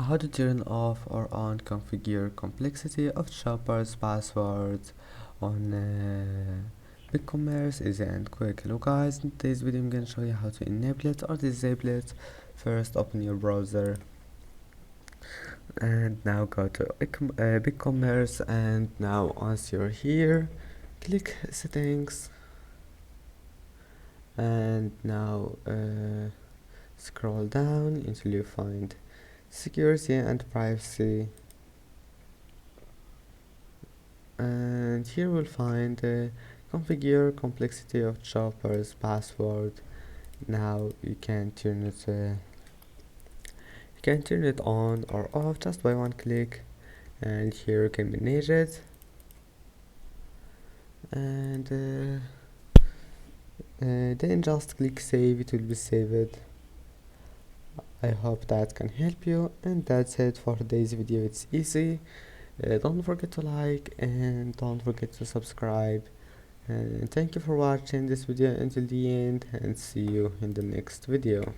How to turn off or on configure complexity of shoppers passwords on Bigcommerce easy and quick. Hello guys, in today's video I'm gonna show you how to enable it or disable it. First open your browser and now go to Bigcommerce, and now once you're here click settings, and now scroll down until you find security and privacy, and here we'll find configure complexity of shoppers password. Now you can turn it on or off just by one click, and here you can manage it, and then just click save. It will be saved. I hope that can help you, and that's it for today's video. It's easy. Don't forget to like and don't forget to subscribe, and thank you for watching this video until the end, and see you in the next video.